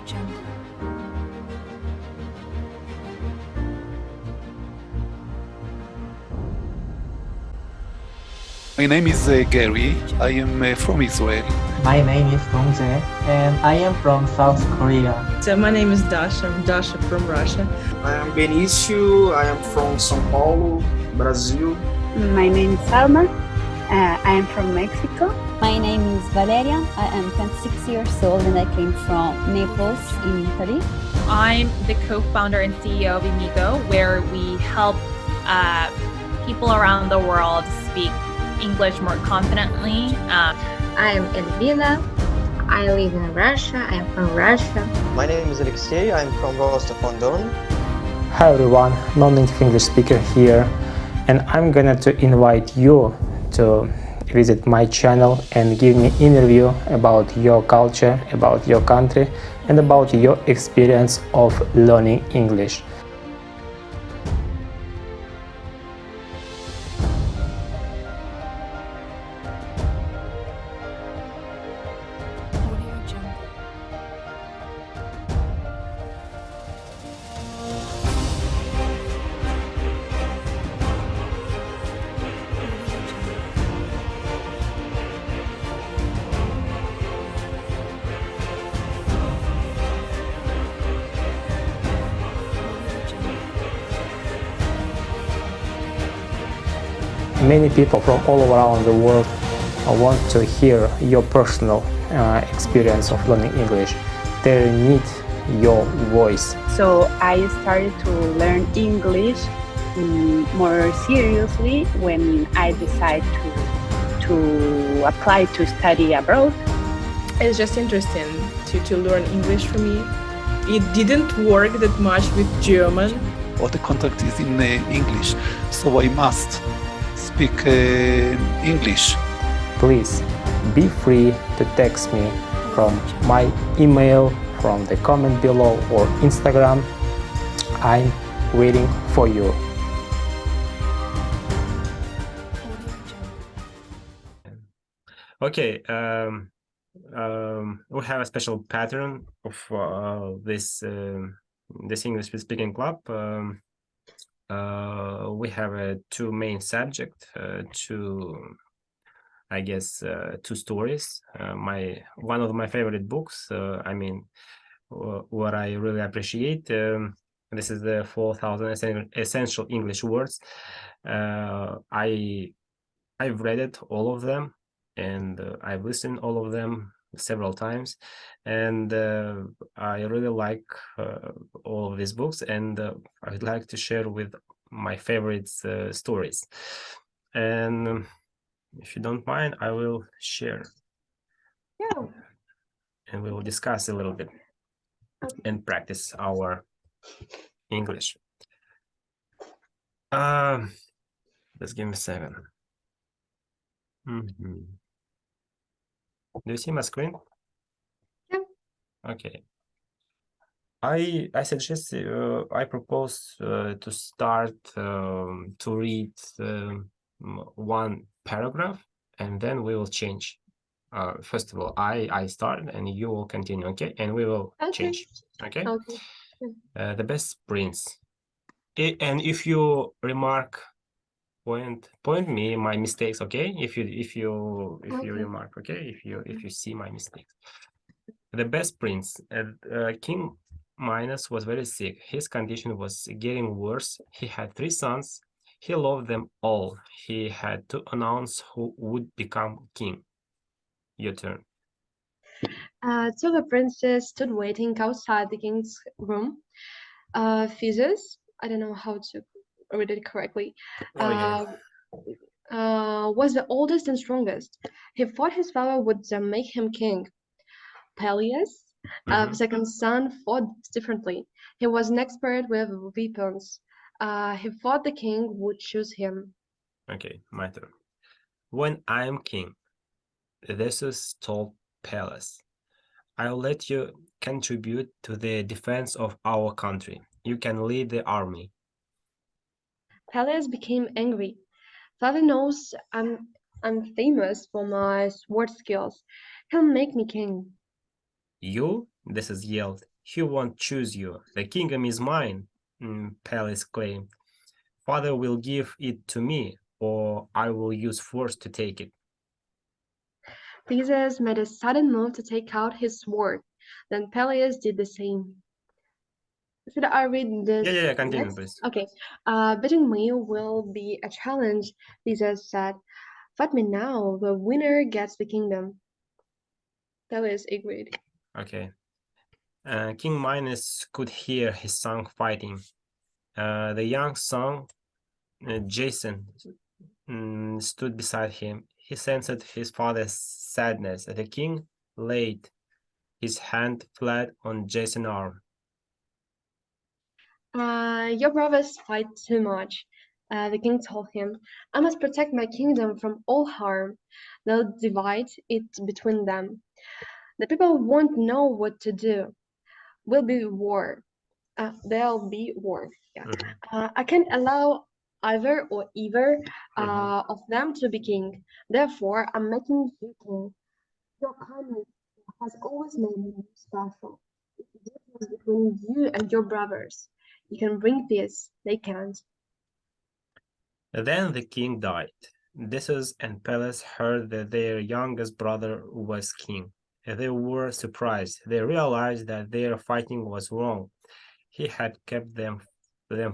My name is Gary. I am from Israel. My name is Dongjae, and I am from South Korea. So my name is Dasha. I'm Dasha from Russia. I am Benicio. I am from São Paulo, Brazil. My name is Salma. I am from Mexico. My name is Valeria. I am 26 years old and I came from Naples in Italy. I'm the co-founder and CEO of Amigo, where we help people around the world speak English more confidently. I am Elvina. I live in Russia. I am from Russia. My name is Alexey. I'm from Rostov-on-Don. Hi everyone, non-native English speaker here, and I'm gonna to invite you to visit my channel and give me interview about your culture, about your country, and about your experience of learning English. Many people from all around the world want to hear your personal experience of learning English. They need your voice. So I started to learn English more seriously when I decided to apply to study abroad. It's just interesting to learn English for me. It didn't work that much with German. All the contact is in English, so I must speak English. Please be free to text me from my email, from the comment below, or Instagram. I'm waiting for you. Okay, we have a special pattern of this English speaking club. We have two main subjects, two stories. One of my favorite books. What I really appreciate. This is the 4,000 essential English words. I've read it, all of them, and I've listened all of them several times, and I really like all of these books, and I'd like to share with my favorite stories. And if you don't mind, I will share. Yeah. And we will discuss a little bit and practice our English. Just give me a second. Do you see my screen? Yeah. Okay. I suggest, I propose to start to read one paragraph, and then we will change. First of all, I start, and you will continue, okay? And we will change, okay? Okay. The best prince. And if you remark, point me my mistakes, okay? If you remark, okay? If you see my mistakes. The best prince, King Minos, was very sick. His condition was getting worse. He had 3 sons. He loved them all. He had to announce who would become king. Your turn. So the princess stood waiting outside the king's room. Theseus, I don't know how to read it correctly, was the oldest and strongest. He thought his father would make him king. Peleus, the second son, fought differently. He was an expert with weapons. He thought the king would choose him. Okay, my turn. When I am king, Theseus told Peleus, I'll let you contribute to the defense of our country. You can lead the army. Peleus became angry. Father knows I'm famous for my sword skills. He'll make me king. You? This is yelled. He won't choose you. The kingdom is mine, Palace claimed. Father will give it to me, or I will use force to take it. Theseus made a sudden move to take out his sword. Then Peleus did the same. Should I read this Yeah, continue, next? please. Okay. Beating me will be a challenge, Theseus said. Fight me now. The winner gets the kingdom. Peleus agreed. Okay. King Minos could hear his son fighting. The young son, Jason, stood beside him. He sensed his father's sadness. The king laid his hand flat on Jason's arm. Your brothers fight too much, the king told him. I must protect my kingdom from all harm. They'll divide it between them. The people won't know what to do. Will be war. There'll be war. Yeah. I can't allow either or either of them to be king. Therefore, I'm making you king. Your kindness has always made me special. It's the difference between you and your brothers. You can bring peace, they can't. Then the king died. Theseus and Peleus heard that their youngest brother was king. They were surprised. They realized that their fighting was wrong. He had kept them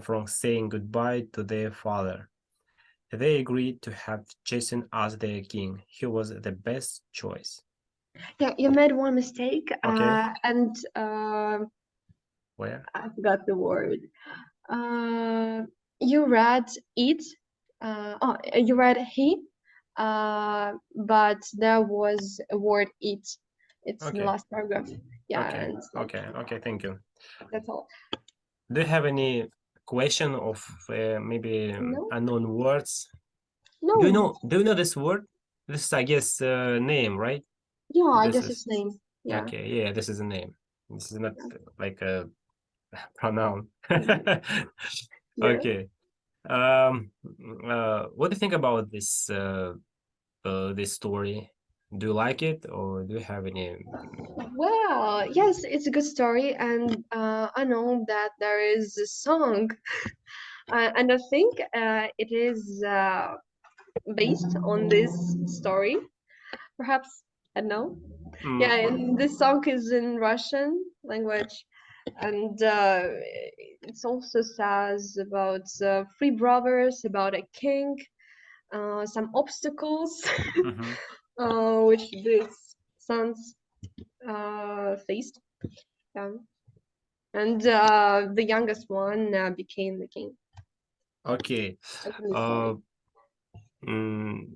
from saying goodbye to their father. They agreed to have Jason as their king. He was the best choice. Yeah, you made one mistake, Okay. and Where? I forgot the word. You read it. You read he, but there was a word it. It's the Okay. last paragraph. Yeah, Okay. and Okay. Thank you. that's all. Do you have any question of maybe No, unknown words? no. Do you know this word? This is, I guess, name, right? Yeah, I This guess is its name. Yeah. okay. Yeah, this is a name. This is not like a pronoun. Yeah. Okay. What do you think about this story? Do you like it, or do you have any? Well, yes, it's a good story, and I know that there is a song, and I think it is based on this story. Perhaps I don't know. Yeah, and this song is in Russian language, and it also says about three brothers, about a king, some obstacles which these sons faced. Yeah. And the youngest one became the king. Okay. That's in the story.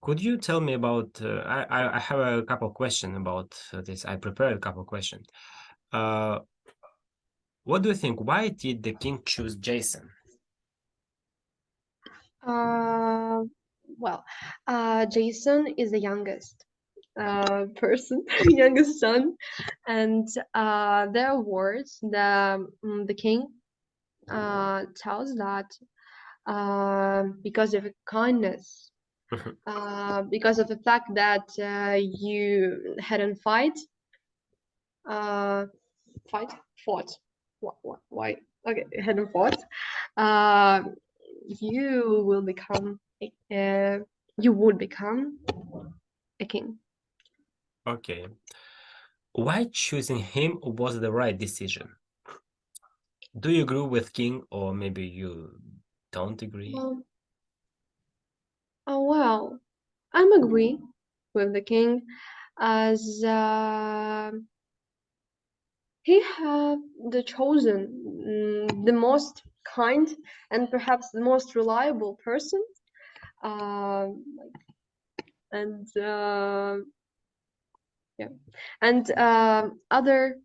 Could you tell me about? I have a couple of questions about this. I prepared a couple of questions. What do you think? Why did the king choose Jason? Well, Jason is the youngest person, youngest son, and their words, the king tells that because of kindness, because of the fact that you hadn't fought. Why? Okay, hadn't fought. You will become you would become a king. Okay. Why choosing him was the right decision? Do you agree with king, or maybe you don't agree? Well, I'm agree with the king as he have the chosen the most kind and perhaps the most reliable person, and yeah, and other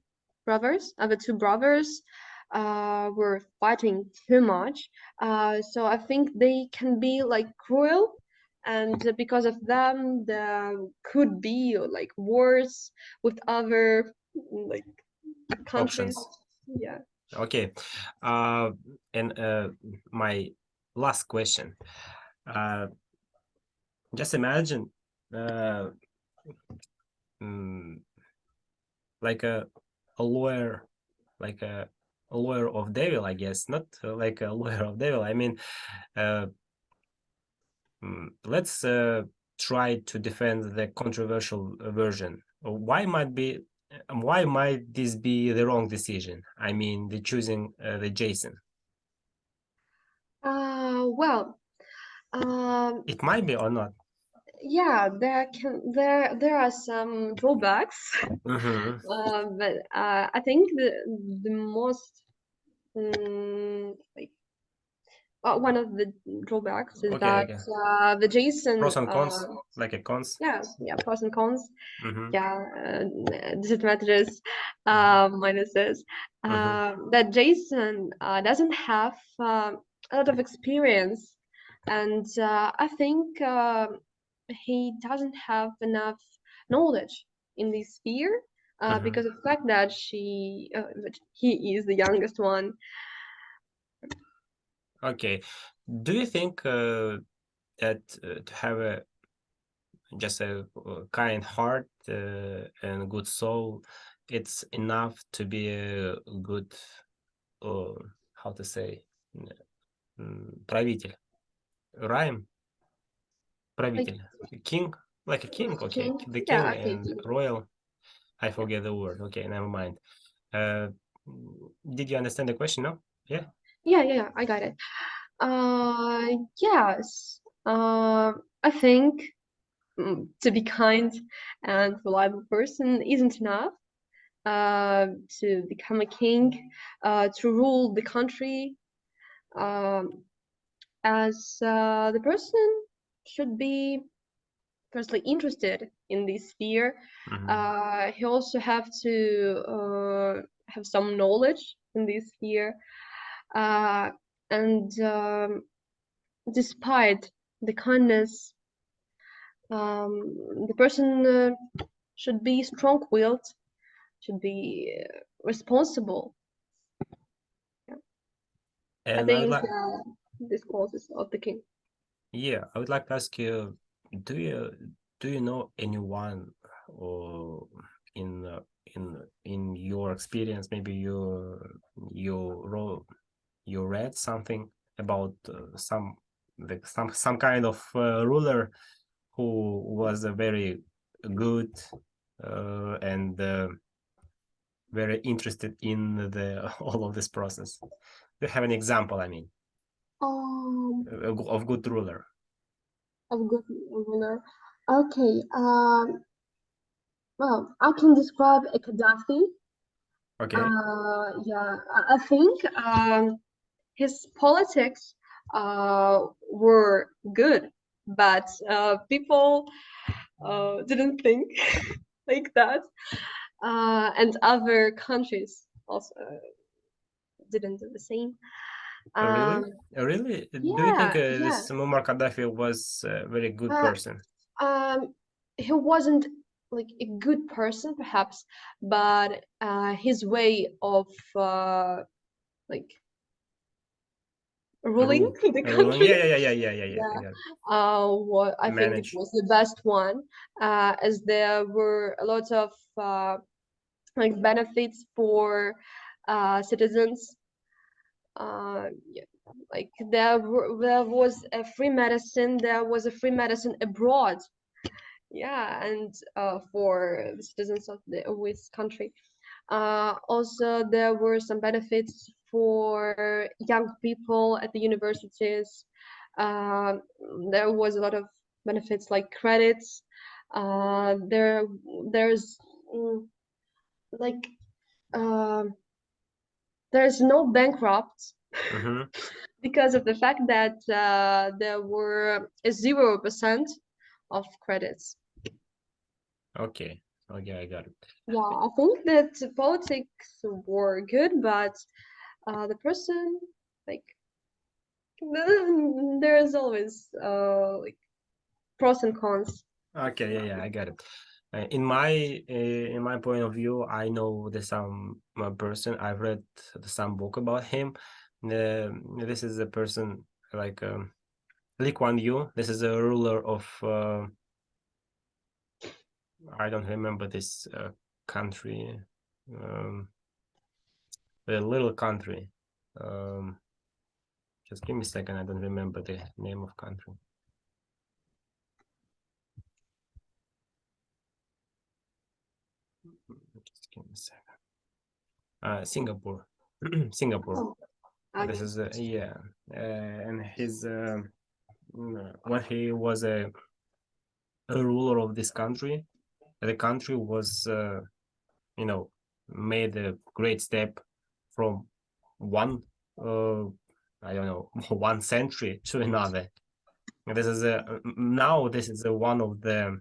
two brothers were fighting too much, so I think they can be like cruel, and because of them there could be like wars with other like countries. Options. Yeah. Okay. And my last question. Just imagine like a lawyer, like a lawyer of devil, I guess, not like a lawyer of devil. I mean, let's try to defend the controversial version. Why might this be the wrong decision? I mean, the choosing the Jason. Well, It might be or not. yeah, there are some drawbacks, Mm-hmm. but I think the most like one of the drawbacks is Okay, that okay. the Jason Pros and cons, like a cons. yeah, pros and cons, Mm-hmm. yeah, disadvantages, minuses. Mm-hmm. That Jason doesn't have a lot of experience, and I think he doesn't have enough knowledge in this sphere because of the fact that that he is the youngest one. Okay. Do you think that to have just a kind heart and good soul, it's enough to be a good, how to say, правитель, rhyme, Like правитель, king, like a king, okay, king, the king yeah, okay, and royal. I forget the word. Okay, never mind. Uh, did you understand the question? No? Yeah. yeah, I got it. Yes. I think to be kind and reliable person isn't enough. To become a king, to rule the country, as the person should be firstly interested in this sphere. He also have to have some knowledge in this sphere, and despite the kindness, the person should be strong-willed, should be responsible. Yeah. I And I would think like, this causes of the king. yeah, I would like to ask you, do you know anyone or in in your experience, maybe you read something about some kind of ruler who was a very good and very interested in the all of this process. Do you have an example, I mean, Um, of good ruler? of good ruler. Okay. Well, I can describe a Gaddafi. Okay. Yeah, I think his politics were good, but people didn't think like that, and other countries also didn't do the same. Really? Really? Do you think Yeah, yeah. this Muammar Gaddafi was a very good Uh, person? he wasn't like a good person, perhaps, but his way of like ruling Rule, the ruling? Yeah, country, yeah, yeah, yeah, yeah, yeah, yeah. I yeah, got it. what I think it Manage. was the best one, as there were a lot of like benefits for citizens. Yeah, like there was a free medicine. There was a free medicine abroad. Yeah, and for the citizens of this country. Also, there were some benefits for young people at the universities. Uh, there was a lot of benefits like credits. There's like there's no bankrupt because of the fact that there were a 0% of credits. Okay. Okay, I got it. Yeah, I think that politics were good, but the person, like, there's always like pros and cons. Okay, yeah, I got it. In my point of view, I know the some person. I've read some book about him. This is a person like Lee Kuan Yew. This is a ruler of I don't remember this country. a little country. Just give me a second. I don't remember the name of country. Just give me a second. Singapore. Singapore. This is yeah, and his when he was a ruler of this country, the country was made a great step from one I don't know 1 century to another. This is now this is one of the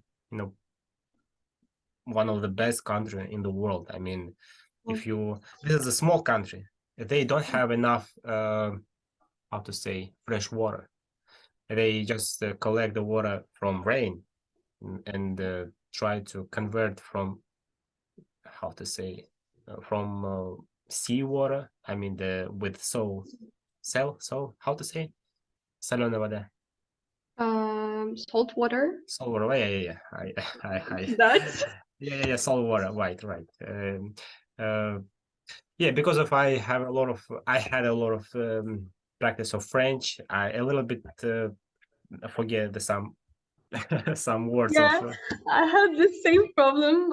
one of the best country in the world. I mean, if you this is a small country, they don't have enough how to say fresh water. They just collect the water from rain and try to convert from how to say from seawater. I mean the with so how to say соленая вода. Salt water. Salt water. Yeah. I That's yeah. Salt water. Right. Yeah, because of I had a lot of practice of French. I a little bit forget the some some words yeah. of I had the same problem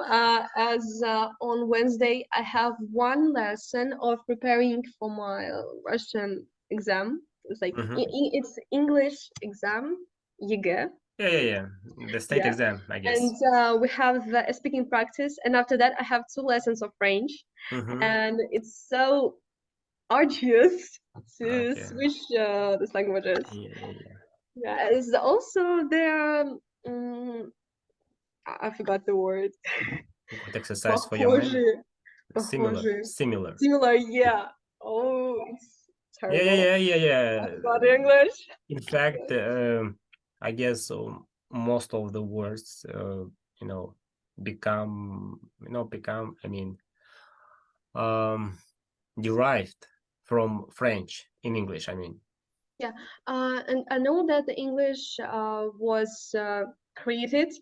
as on Wednesday. I have one lesson of preparing for my Russian exam. It's like it's English exam, ЕГЭ. Yeah. The state exam, I guess. And we have a speaking practice, and after that, I have 2 lessons of French, and it's so arduous to switch these languages. Yeah, it's also there. I forgot the word. Good exercise for your mind. Похожи. Similar. Yeah. Oh, it's terrible. Yeah. I forgot English. In fact, I guess most of the words, become. I mean, derived from French in English. I mean. Yeah, and I know that the English was created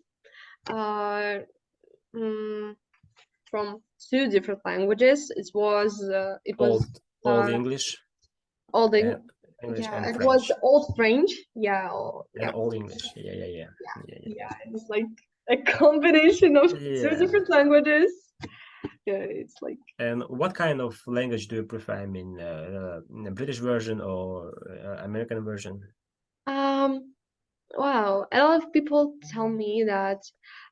from 2 different languages. It was Old English. Old English and it French. was Old French. Yeah. And Old English. Yeah. It's like a combination of 2 different languages. Yeah, it's like. And what kind of language do you prefer? I mean, British version or American version? Wow, a lot of people tell me that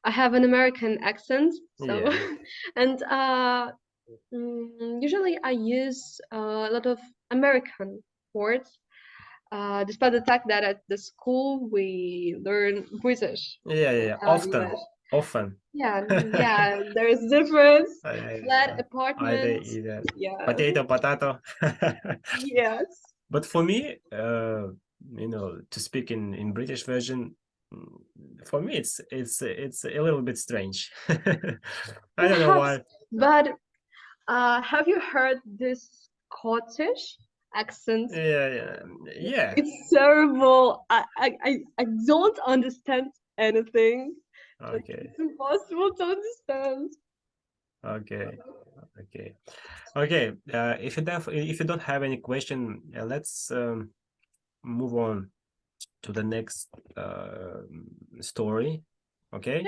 I have an American accent. So, and usually I use a lot of American words, despite the fact that at the school we learn British. Yeah. Often. Yeah. There's difference. Flat apartment. Either Yeah. potato. Yes. But for me, to speak in British version, for me it's a little bit strange. I don't know why. But have you heard this Scottish accent? Yeah. It's terrible. I don't understand anything. Okay. It's impossible to understand. Okay. If you don't have any question, let's move on to the next story. Okay.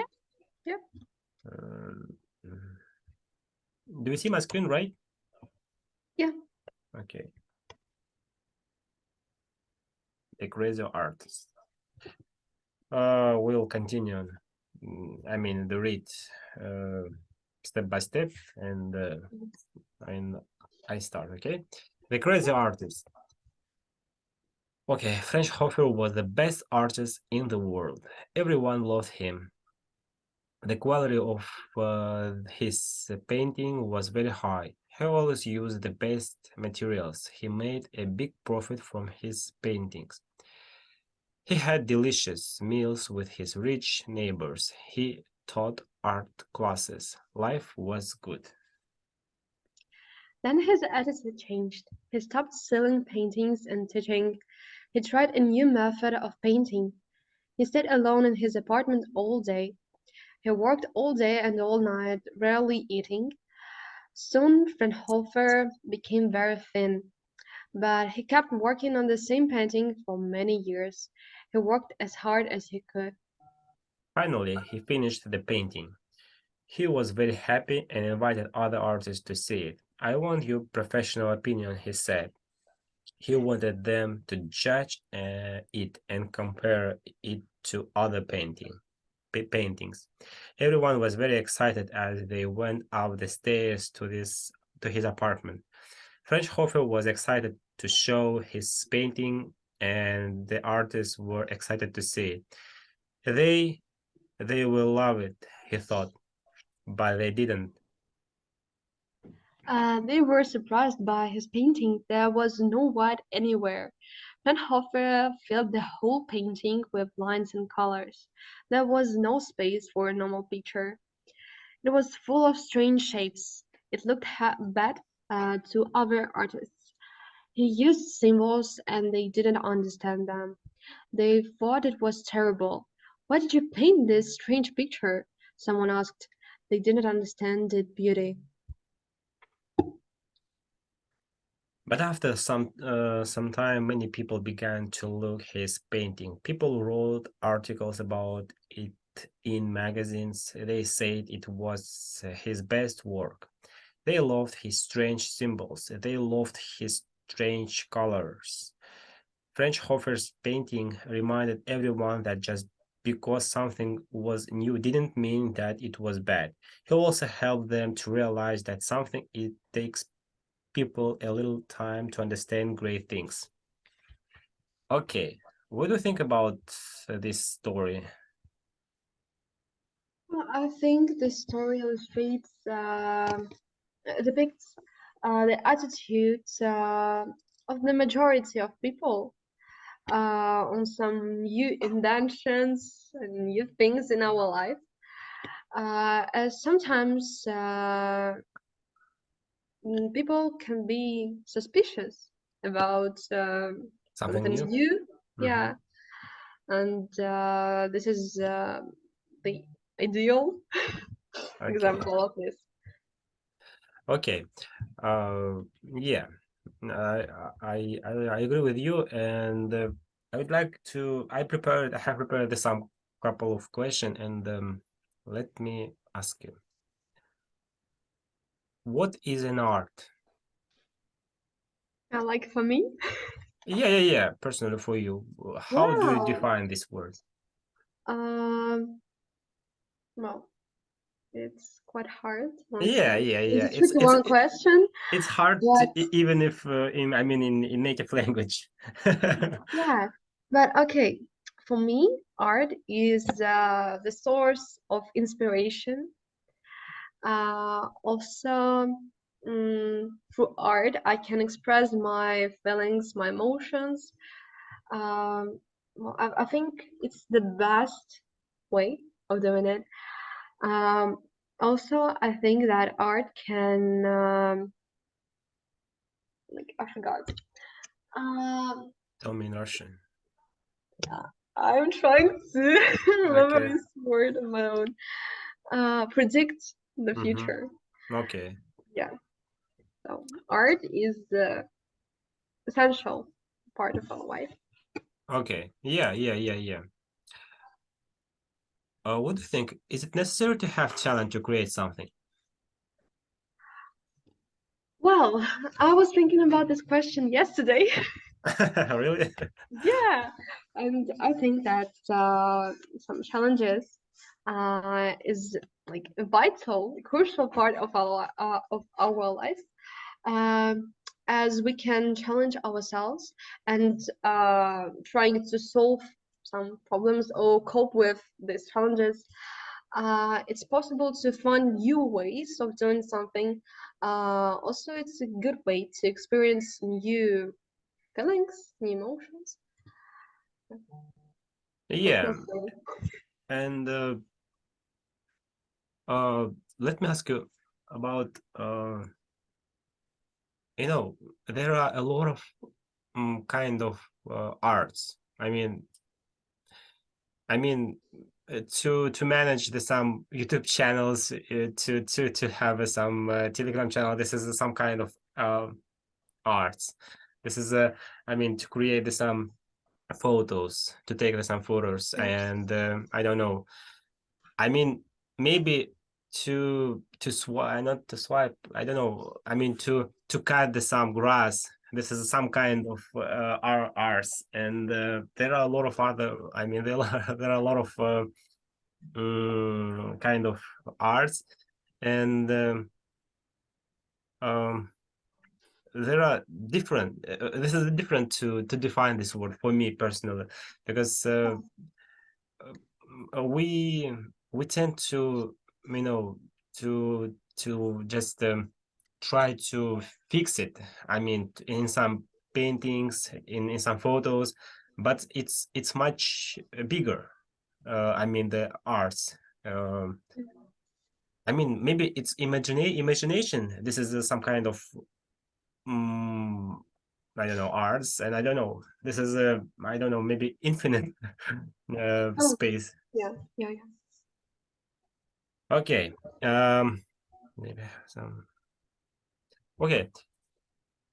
Yeah. Do you see my screen, right? Yeah. Okay. The crazy artist. We'll continue. I mean, the read step by step, and I start. Okay. The crazy artist. Okay, French Hofer was the best artist in the world. Everyone loved him. The quality of his painting was very high. He always used the best materials. He made a big profit from his paintings. He had delicious meals with his rich neighbors. He taught art classes. Life was good. Then his attitude changed. He stopped selling paintings and teaching. He tried a new method of painting. He stayed alone in his apartment all day. He worked all day and all night, rarely eating. Soon Fraunhofer became very thin, but he kept working on the same painting for many years. He worked as hard as he could. Finally, he finished the painting. He was very happy and invited other artists to see it. I want your professional opinion, he said. He wanted them to judge it and compare it to other paintings. Everyone was very excited as they went up the stairs to his apartment. Fraunhofer was excited to show his painting, and the artists were excited to see it. They will love it, he thought, but they didn't. They were surprised by his painting. There was no white anywhere. Fraunhofer filled the whole painting with lines and colors. There was no space for a normal picture. It was full of strange shapes. It looked bad to other artists. He used symbols and they didn't understand them. They thought it was terrible. Why did you paint this strange picture? Someone asked. They didn't understand its beauty. But after some time, many people began to look his painting. People wrote articles about it in magazines. They said it was his best work. They loved his strange symbols. They loved his strange colors. Fraunhofer's painting reminded everyone that just because something was new didn't mean that it was bad. He also helped them to realize that something it takes people a little time to understand great things. Okay, what do you think about this story? Well, I think the story illustrates, depicts the attitudes of the majority of people on some new inventions and new things in our life. As sometimes people can be suspicious about Something something new? new. Mhm. Yeah, and this is the ideal Okay. example of this. Okay. Yeah, I agree with you, and I would like to. I have prepared some couple of questions, and let me ask you, what is an art? Like for me, Yeah. Personally, for you, how do you wow. define this word? Um, well, it's quite hard. Yeah. It's a It's tricky one question, it's hard to, but even if in native language. yeah. But okay, for me, art is the source of inspiration. Also, through art, I can express my feelings, my emotions. Well, I think it's the best way of doing it. Um, Also, I think that art can, like, I forgot. Um, Tell me in Russian. I'm trying to remember Okay. this word on my own. Predict the Mm-hmm. future. Okay. Yeah. So art is the essential part of our life. Okay. Yeah. What do you think? Is it necessary to have talent to create something? Well, I was thinking about this question yesterday. Really? Yeah, and I think that some challenges is like a vital, crucial part of our life, um, as we can challenge ourselves and trying to solve some problems or cope with these challenges. It's possible to find new ways of doing something. Also, it's a good way to experience new feelings, new emotions. That's my Yeah. story. And let me ask you about there are a lot of kind of arts. I mean, to manage some YouTube channels, to have some Telegram channel. This is some kind of arts. This is I mean, to create some photos, to take some photos, and I don't know. I mean, maybe to swipe, not to swipe. I don't know. I mean, to cut some grass. This is some kind of arts, and there are a lot of other. I mean, there are a lot of kind of arts, and there are different. This is different to define this word for me personally, because we tend to, you know, to just try to fix it. I mean, in some paintings, in some photos, but it's much bigger. I mean, the arts. I mean, maybe it's imagination. This is some kind of I don't know, arts, and I don't know. This is I don't know, maybe infinite space. Yeah. Okay. Maybe some. Okay.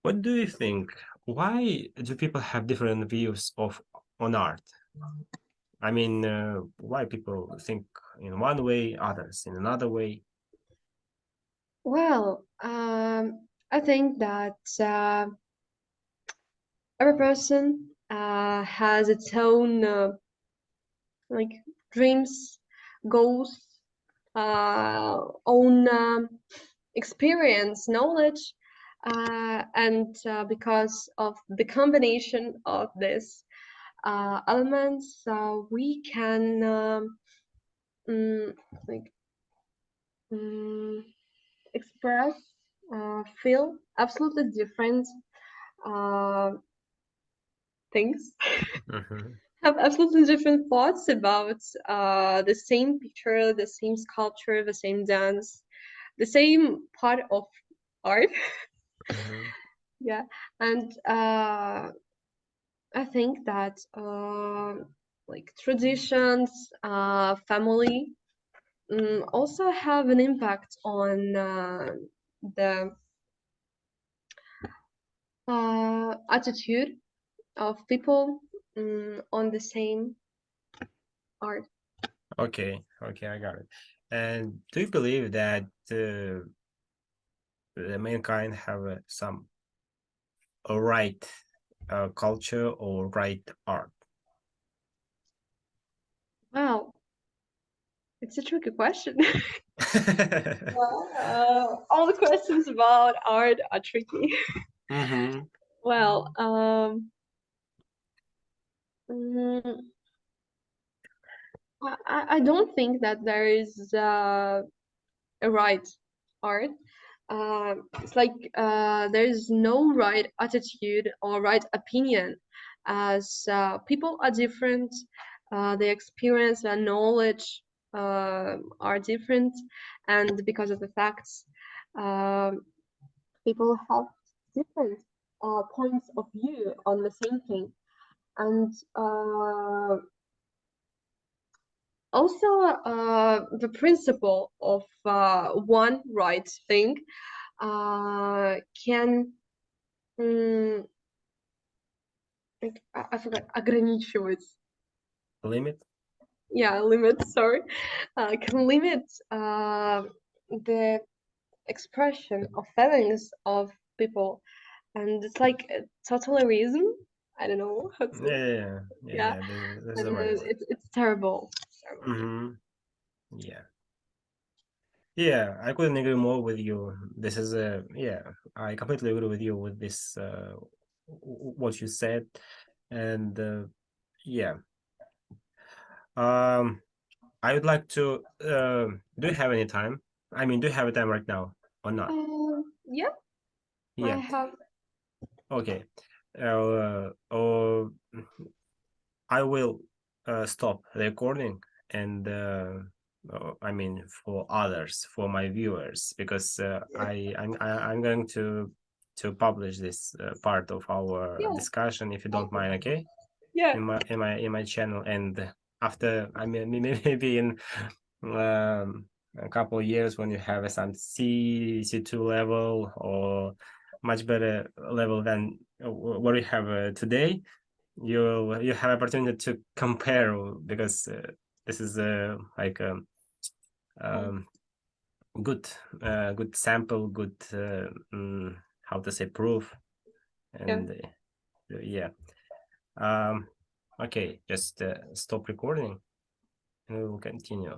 What do you think? Why do people have different views on art? I mean, why people think in one way, others in another way? Well, I think that every person has its own like dreams, goals, own experience, knowledge, and because of the combination of these elements, we can like express, feel absolutely different things. Have absolutely different thoughts about the same picture, the same sculpture, the same dance, the same part of art. Yeah, and I think that like traditions, family, also have an impact on the attitude of people on the same art. Okay, I got it. And do you believe that the mankind have some right culture or right art? Wow, it's a tricky question. All the questions about art are tricky. Well, I don't think that there is a right art. It's like there is no right attitude or right opinion, as people are different, their experience and knowledge are different, and because of the facts, people have different points of view on the same thing, and also the principle of one right thing can I forgot, ограничивать. Limit? Yeah, limit, sorry. Can limit the expression of feelings of people, and it's like totalitarianism. I don't know how to. Yeah. That's the right word. It's terrible. Yeah, I couldn't agree more with you. This is I completely agree with you with this what you said, and yeah. I would like to. Do you have any time? I mean, do you have a time right now or not? Yeah. Yeah. I have. Okay. I will stop the recording, and I mean, for others, for my viewers, because I'm going to publish this part of our discussion, if you don't mind, okay? Yeah. In my channel, and after, I mean, maybe in a couple of years when you have some C2 level or much better level than what we have today, you have opportunity to compare, because this is like good good sample, good how to say, proof. And yeah. Okay, just stop recording and we will continue.